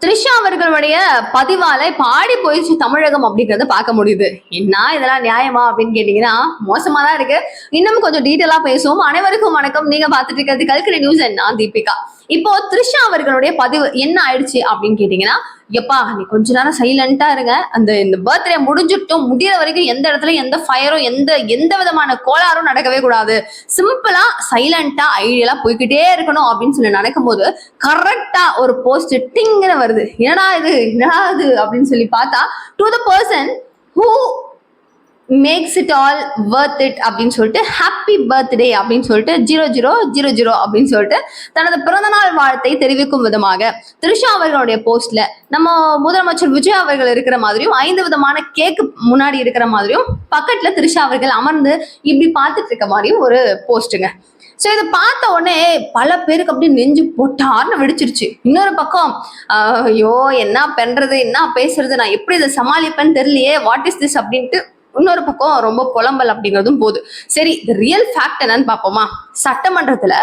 த்ரிஷா அவர்களுடைய பதிவால பாடி போயிடுச்சு தமிழகம் அப்படிங்கறத பார்க்க முடியுது. என்ன இதெல்லாம் நியாயமா அப்படின்னு கேட்டீங்கன்னா மோசமா தான் இருக்கு. இன்னும் கொஞ்சம் டீட்டெயிலா பேசுவோம். அனைவருக்கும் வணக்கம். நீங்க பார்த்துட்டு இருக்கிறது கல்கரி நியூஸ். நான் தீபிகா. இப்போ த்ரிஷா அவர்களுடைய பதிவு என்ன ஆயிடுச்சு அப்படின்னு கேட்டீங்கன்னா, எப்பா நீ கொஞ்ச நேரம் சைலண்டா இருங்க, இந்த பர்த்டே முடிஞ்சிட்டும் முடியற வரைக்கும் எந்த இடத்துல எந்த ஃபயரும் எந்த விதமான கோளாறும் நடக்கவே கூடாது, சிம்பிளா சைலண்டா ஐடியலா போய்கிட்டே இருக்கணும் அப்படின்னு சொல்லி நடக்கும் போது கரெக்டா ஒரு போஸ்ட் டிங்னு வருது. என்னடா இது அப்படின்னு சொல்லி பார்த்தா, to the person who makes it all worth it அப்படின்னு சொல்லிட்டு ஹாப்பி பர்த்டே அப்படின்னு சொல்லிட்டு 0000 அப்படின்னு சொல்லிட்டு தனது பிறந்தநாள் வாழ்த்தை தெரிவிக்கும் விதமாக த்ரிஷா அவர்களுடைய போஸ்ட்ல நம்ம முதலமைச்சர் விஜய் அவர்கள் இருக்கிற மாதிரியும் 5 விதமான கேக்கு முன்னாடி இருக்கிற மாதிரியும் பக்கத்துல த்ரிஷா அவர்கள் அமர்ந்து இப்படி பார்த்துட்டு இருக்க மாதிரியும் ஒரு போஸ்ட்டுங்க. ஸோ இதை பார்த்த உடனே பல பேருக்கு அப்படியே நெஞ்சு போட்டார்னு வெடிச்சிருச்சு. இன்னொரு பக்கம் ஐயோ என்ன பண்றது, என்ன பேசுறது, நான் எப்படி இதை சமாளிப்பேன்னு தெரியலையே, வாட் இஸ் திஸ் அப்படின்ட்டு இன்னொரு பக்கம் ரொம்ப புலம்பல் அப்படிங்கிறதும் போகுது. சரி, ரியல் ஃபேக்ட் என்னன்னு பார்ப்போமா? சட்டமன்றத்துல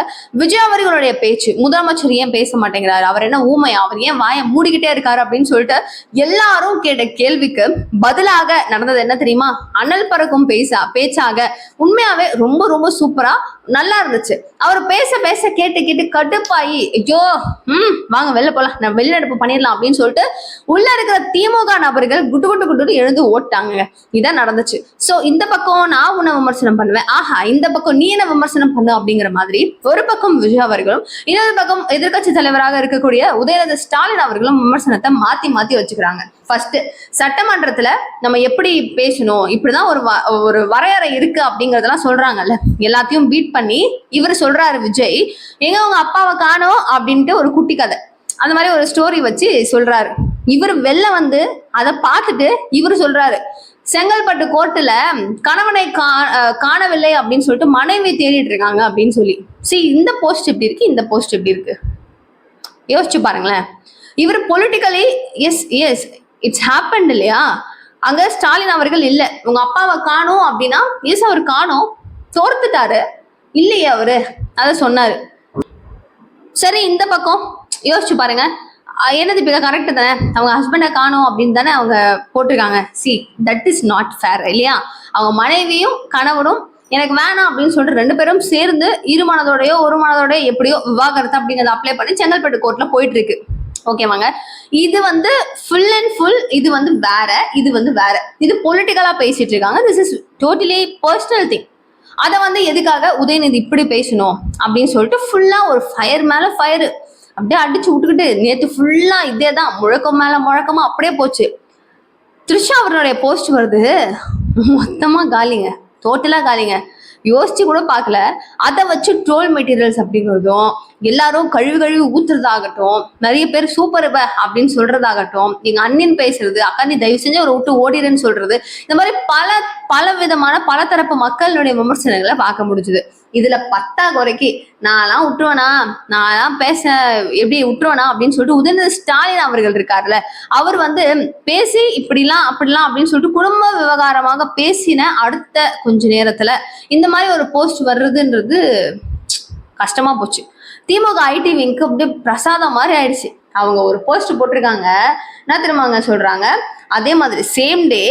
விஜய் அவர்களுடைய பேச்சு, முதலமைச்சர் ஏன் பேச மாட்டேங்கிறாரு, அவர் என்ன ஊமையா, அவர் ஏன் வாயை மூடிக்கிட்டே இருக்காரு அப்படின்னு சொல்லிட்டு எல்லாரும் கேட்ட கேள்விக்கு பதிலாக நடந்தது என்ன தெரியுமா? அனல் பறக்கும் பேச்சாக உண்மையாவே ரொம்ப ரொம்ப சூப்பரா நல்லா இருந்துச்சு. அவர் பேச பேச கேட்டு கடுப்பாயி ஐயோ வாங்க வெளில போலாம், நான் வெளிநடப்பு பண்ணிடலாம் அப்படின்னு சொல்லிட்டு உள்ள இருக்கிற திமுக நபர்கள் குட்டு எழுந்து ஓட்டாங்க. இதான் நடந்துச்சு. சோ இந்த பக்கம் நான் உன்னை விமர்சனம் பண்ணுவேன், ஆஹா இந்த பக்கம் நீ என்ன விமர்சனம் பண்ணு அப்படிங்கிற மாதிரி ஒரு பக்கம் விஜய் அவர்களும் இன்னொரு பக்கம் எதிர்கட்சி தலைவராக இருக்கக்கூடிய உதயநிதி ஸ்டாலின் அவர்களும் விமர்சனத்தை மாத்தி வச்சுக்கிறாங்க. ஃபர்ஸ்ட், சட்டமன்றத்துல நம்ம எப்படி பேசணும், இப்படிதான் ஒரு வரையறை இருக்கு அப்படிங்கறதெல்லாம் சொல்றாங்கல்ல, எல்லாத்தையும் பீட் பண்ணி இவர் சொல்றாரு விஜய், எங்க உங்க அப்பாவை காணோம் அப்படின்ட்டு ஒரு குட்டி கதை அந்த மாதிரி ஒரு ஸ்டோரி வச்சு சொல்றாரு. இவர் வெளில வந்து அதை பார்த்துட்டு இவர் சொல்றாரு, செங்கல்பட்டு கோர்ட்டுல கணவனை காணவில்லை அப்படின்னு சொல்லிட்டு மனைவி தேடிட்டு இருக்காங்க அப்படின்னு சொல்லி. சரி, இந்த போஸ்ட் எப்படி இருக்கு, இந்த போஸ்ட் எப்படி இருக்கு யோசிச்சு பாருங்களேன். இவர் பொலிட்டிக்கலி எஸ் இட்ஸ் ஹேப்பன்ட் இல்லையா? அங்க ஸ்டாலின் அவர்கள் இல்ல, உங்க அப்பாவை காணோம் அப்படின்னா எஸ் அவர் காணோம், தோர்த்துட்டாரு இல்லையே அவரு, அத சொன்னாரு. சரி, இந்த பக்கம் யோசிச்சு பாருங்க, என்னது இப்ப கரெக்ட் தானே, அவங்க ஹஸ்பண்டை காணோம் அப்படின்னு தானே அவங்க போட்டிருக்காங்க. See that is not fair இல்லையா? அவங்க மனைவியும் கணவனும் எனக்கு வேணாம் அப்படின்னு சொல்லிட்டு 2 பேரும் சேர்ந்து ஒரு மனதோடயோ எப்படியோ விவாகரத்து அப்படிங்கறத அப்ளை பண்ணி செங்கல்பட்டு கோர்ட்ல போயிட்டு இருக்கு. ஓகேவாங்க. இது ஃபுல் அண்ட் ஃபுல் இது வேற, இது பொலிட்டிக்கலா பேசிட்டு இருக்காங்க. This is totally personal thing. அதை எதுக்காக உதயநிதி இப்படி பேசணும் அப்படின்னு சொல்லிட்டு ஃபுல்லா ஒரு ஃபயர் மேல ஃபயர் அப்படியே அடிச்சு விட்டுக்கிட்டு நேற்று ஃபுல்லா இதேதான் முழக்கம் மேல முழக்கமா அப்படியே போச்சு. த்ரிஷா அவர்களுடைய போஸ்ட் வருது, மொத்தமா காலிங்க, டோட்டலா காலிங்க. யோசிச்சு கூட பார்க்கல. அதை வச்சு ட்ரோல் மெட்டீரியல்ஸ் அப்படிங்கிறதும், எல்லாரும் கழுவி ஊத்துறதாகட்டும், நிறைய பேர் சூப்பர் அப்படின்னு சொல்றதாகட்டும், எங்க அண்ணின் பேசுறது, அக்கா நீ தயவு செஞ்சு ஒரு விட்டு ஓடிடுன்னு சொல்றது, இந்த மாதிரி பல விதமான பல தரப்பு மக்களுடைய விமர்சனங்களை பார்க்க முடிஞ்சுது. இதுல 10 குறைக்கு நான்லாம் விட்டுருவேனா, நான்லாம் பேச எப்படி விட்டுருவேனா அப்படின்னு சொல்லிட்டு உதயநிதி ஸ்டாலின் அவர்கள் இருக்காருல்ல, அவர் பேசி இப்படிலாம் அப்படிலாம் அப்படின்னு சொல்லிட்டு குடும்ப விவகாரமாக பேசின அடுத்த கொஞ்ச நேரத்துல இந்த மாதிரி ஒரு போஸ்ட் வர்றதுன்றது கஷ்டமா போச்சு. திமுக ஐடி விங்க்கு அப்படியே பிரசாதம் மாதிரி ஆயிடுச்சு. அவங்க ஒரு போஸ்ட் போட்டிருக்காங்க, என்ன தெரியுமாங்க சொல்றாங்க, அதே மாதிரி same day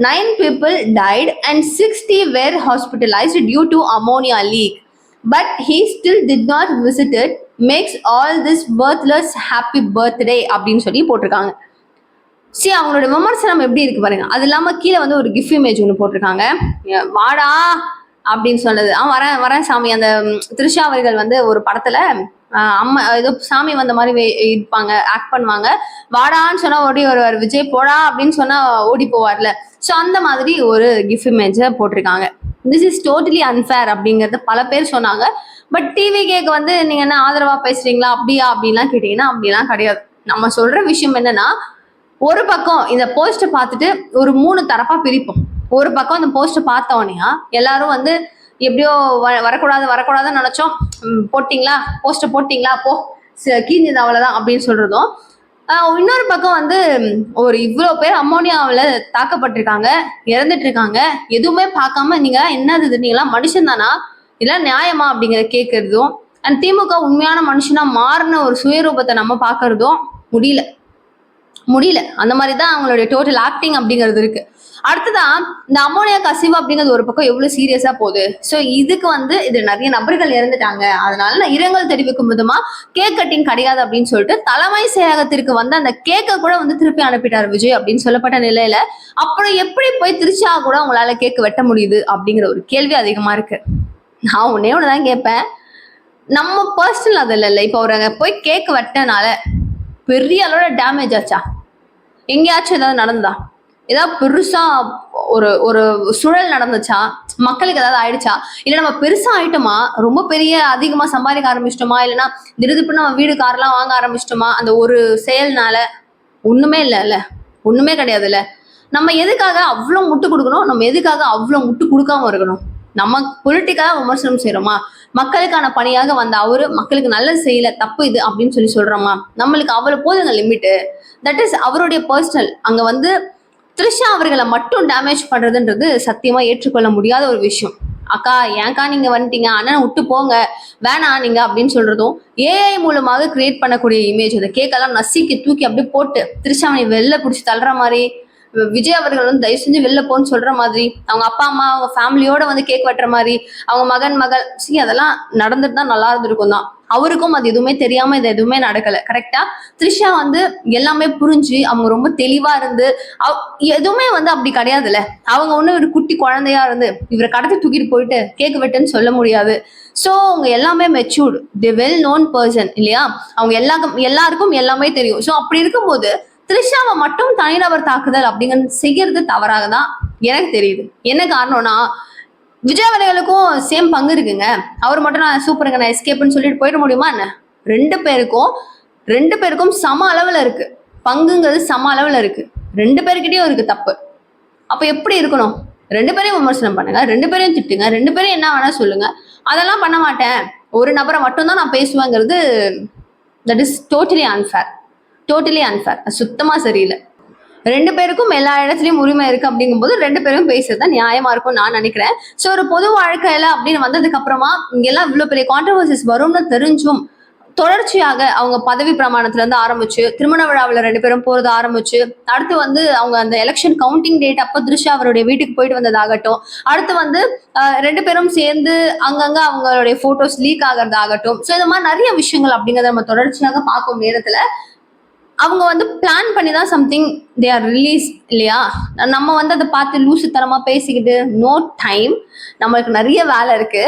9 people died and 60 were hospitalized due to ammonia leak. But he still did not visit it. Makes all this worthless happy birthday அப்படின்னு சொல்லி போட்டிருக்காங்க. சரி, அவங்களோட விமர்சனம் எப்படி இருக்கு பாருங்க. அது இல்லாம கீழே ஒரு கிஃப்ட் இமேஜ் ஒன்று போட்டிருக்காங்க, வாடா அப்படின்னு சொன்னது. வரேன் சாமி. அந்த த்ரிஷா அவர்கள் ஒரு படத்துல அம்மா ஏதோ சாமி வந்த மாதிரி இருப்பாங்க, ஆக்ட் பண்ணுவாங்க. வாடான்னு சொன்னா ஓடி வருவார், விஜய் போடா அப்படின்னு சொன்னா ஓடி போவார்ல. ஸோ அந்த மாதிரி ஒரு கிஃப்ட் இமேஜை போட்டிருக்காங்க. திஸ் இஸ் டோட்டலி அன்ஃபேர் அப்படிங்கறது பல பேர் சொன்னாங்க. பட் டிவி கேக்கு நீங்க என்ன ஆதரவா பேசுறீங்களா அப்படிலாம் கேட்டீங்கன்னா அப்படிலாம் கிடையாது. நம்ம சொல்ற விஷயம் என்னன்னா, ஒரு பக்கம் இந்த போஸ்ட்டை பார்த்துட்டு ஒரு 3 தரப்பா பிரிப்போம். ஒரு பக்கம் அந்த போஸ்ட்டை பார்த்த உடனே எல்லாரும் எப்படியோ வரக்கூடாதுன்னு நினைச்சோம், போட்டிங்களா போஸ்ட்டை போட்டிங்களா போ கீஞ்சது அவ்வளவுதான் அப்படின்னு சொல்றதும். இன்னொரு பக்கம் ஒரு இவ்வளோ பேர் அம்மோனியாவில் தாக்கப்பட்டிருக்காங்க, இறந்துட்டு இருக்காங்க, எதுவுமே பார்க்காம நீங்க என்னது நீங்களாம் மனுஷன் தானா, இதெல்லாம் நியாயமா அப்படிங்கிற கேட்கறதும், அண்ட் திமுக உண்மையான மனுஷனா மாறின ஒரு சுயரூபத்தை நம்ம பார்க்கறதும் முடியல. முடியல. அந்த மாதிரி தான் அவங்களுடைய டோட்டல் ஆக்டிங் அப்படிங்கிறது இருக்கு. அடுத்ததான் இந்த அமோனியா கசிவு அப்படிங்கிறது ஒரு பக்கம் எவ்வளவு சீரியஸா போகுது. சோ இதுக்கு இது நிறைய நபர்கள் இறந்துட்டாங்க, அதனால நான் இரங்கல் தெரிவிக்கும் விதமா கேக் கட்டிங் கிடையாது அப்படின்னு சொல்லிட்டு தலைமை செயலகத்திற்கு அந்த கேக்கை கூட திருப்பி அனுப்பிட்டார் விஜய் அப்படின்னு சொல்லப்பட்ட நிலையில, அப்புறம் எப்படி போய் திருச்சியா கூட உங்களால கேக் வெட்ட முடியுது அப்படிங்கிற ஒரு கேள்வி அதிகமா இருக்கு. நான் ஒன்னே ஒண்ணுதான் கேட்பேன், நம்ம பர்சனல் அது இல்ல, இப்ப ஒரு போய் கேக் வெட்டனால பெரிய அளவோட டேமேஜ் ஆச்சா, எங்கேயாச்சும் ஏதாவது நடந்ததா, ஏதாவது பெருசா ஒரு ஒரு சுழல் நடந்துச்சா, மக்களுக்கு ஏதாவது ஆயிடுச்சா, இல்ல நம்ம பெருசா ஆயிட்டோமா, ரொம்ப பெரிய அதிகமா சம்பாதிக்க ஆரம்பிச்சிட்டோமா, இல்லைன்னா திடீர்னு நம்ம வீடு கார்லாம் வாங்க ஆரம்பிச்சிட்டோமா அந்த ஒரு செயல்னால? ஒண்ணுமே இல்ல, ஒண்ணுமே கிடையாதுல்ல. நம்ம எதுக்காக அவ்வளவு முட்டு கொடுக்கணும், நம்ம எதுக்காக அவ்வளவு முட்டு கொடுக்காம இருக்கணும்? நம்ம பொலிட்டிக்கலா விமர்சனம் செய்யறோமா, மக்களுக்கான பணியாக அவரு மக்களுக்கு நல்லது செய்யல, தப்பு இது அப்படின்னு சொல்றோமா? நம்மளுக்கு அவ்வளவு போதுங்க லிமிட். தட் இஸ் அவருடைய பர்சனல். அங்க த்ரிஷா அவர்களை மட்டும் டேமேஜ் பண்றதுன்றது சத்தியமா ஏற்றுக்கொள்ள முடியாத ஒரு விஷயம். அக்கா ஏன்க்கா நீங்க வந்துட்டீங்க, அண்ணன் விட்டு போங்க, வேணாம் நீங்க அப்படின்னு சொல்றதும், ஏஐ மூலமாக கிரியேட் பண்ணக்கூடிய இமேஜ், அந்த கேக்கெல்லாம் நசுக்கி தூக்கி அப்படியே போட்டு த்ரிஷாவை வெளில பிடிச்சி தள்ளுற மாதிரி, விஜய் அவர்கள் தயவு செஞ்சு வெளில போன்னு சொல்ற மாதிரி, அவங்க அப்பா அம்மா அவங்க ஃபேமிலியோட கேக் வெட்டுற மாதிரி, அவங்க மகள் அதெல்லாம் நடந்துட்டு தான் நல்லா இருந்திருக்கும் தான். அவருக்கும் அது எதுவுமே தெரியாம இது எதுவுமே நடக்கல. கரெக்டா த்ரிஷா எல்லாமே புரிஞ்சு அவங்க ரொம்ப தெளிவா இருந்து, எதுவுமே அப்படி கிடையாதுல்ல. அவங்க ஒரு குட்டி குழந்தையா இருந்து இவரை கடத்தி தூக்கிட்டு போயிட்டு கேக் வெட்டுன்னு சொல்ல முடியாது. சோ அவங்க எல்லாமே மெச்சூர்டு, தி வெல் நோன் பர்சன் இல்லையா, அவங்க எல்லாருக்கும் எல்லாமே தெரியும். சோ அப்படி இருக்கும்போது த்ரிஷாவை மட்டும் தனிநபர் தாக்குதல் அப்படிங்கிறது செய்யறது தவறாக தான் எனக்கு தெரியுது. என்ன காரணம்னா, விஜய் அவர்களுக்கும் சேம் பங்கு இருக்குங்க. அவர் மட்டும் நான் சூப்பருங்க நான் எஸ்கேப்னு சொல்லிட்டு போயிட முடியுமா என்ன? ரெண்டு பேருக்கும் சம அளவுல இருக்கு பங்குங்கிறது, சம அளவுல இருக்கு. ரெண்டு பேருக்கிட்டையும் இருக்கு தப்பு. அப்ப எப்படி இருக்கணும்? ரெண்டு பேரையும் விமர்சனம் பண்ணுங்க, ரெண்டு பேரையும் திட்டுங்க, ரெண்டு பேரும் என்ன வேணா சொல்லுங்க. அதெல்லாம் பண்ண மாட்டேன், ஒரு நபரை மட்டும் தான் நான் பேசுவேங்கிறது தட் இஸ் டோட்டலி அன்ஃபேர். சுத்தமா சரியில்லை. ரெண்டு பேருக்கும் எல்லா இடத்துலயும் உரிமை இருக்கு அப்படிங்கும்போது ரெண்டு பேரும் பேசுறதுதான் நியாயமா இருக்கும் நான் நினைக்கிறேன். சோ ஒரு பொது வாழ்க்கையில அப்படின்னு வந்ததுக்கு அப்புறமா இங்கெல்லாம் இவ்வளவு பெரிய கான்ட்ரவர்சிஸ் வரும்னு தெரிஞ்சும் தொடர்ச்சியாக அவங்க பதவி பிரமாணத்துல இருந்து ஆரம்பிச்சு, திருமண விழாவில் ரெண்டு பேரும் போறது ஆரம்பிச்சு, அடுத்து அவங்க அந்த எலெக்ஷன் கவுண்டிங் டேட் அப்ப த்ரிஷா அவருடைய வீட்டுக்கு போயிட்டு வந்ததாகட்டும், அடுத்து ரெண்டு பேரும் சேர்ந்து அங்கங்க அவங்களுடைய போட்டோஸ் லீக் ஆகிறதாகட்டும், சோ இந்த மாதிரி நிறைய விஷயங்கள் அப்படிங்கறத நம்ம தொடர்ச்சியாக பார்க்கும் நேரத்துல அவங்க பிளான் பண்ணி தான் சம்திங் தே ஆர் ரிலீஸ் இல்லையா. நம்ம அதை பார்த்து லூசுத்தனமா பேசிக்கிட்டு நோ டைம். நம்மளுக்கு நிறைய வேலை இருக்கு.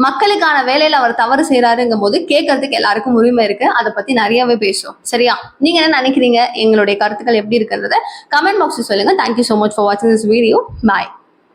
மக்களுக்கான வேலையில அவர் தவறு செய்யறாருங்கும் போது கேட்கறதுக்கு எல்லாருக்கும் உரிமை இருக்கு. அதை பத்தி நிறையவே பேசுவோம். சரியா? நீங்க என்ன நினைக்கிறீங்க? எங்களுடைய கருத்துக்கள் எப்படி இருக்கிறத கமெண்ட் பாக்ஸ்ல சொல்லுங்க. Thank you so much for watching this video. Bye.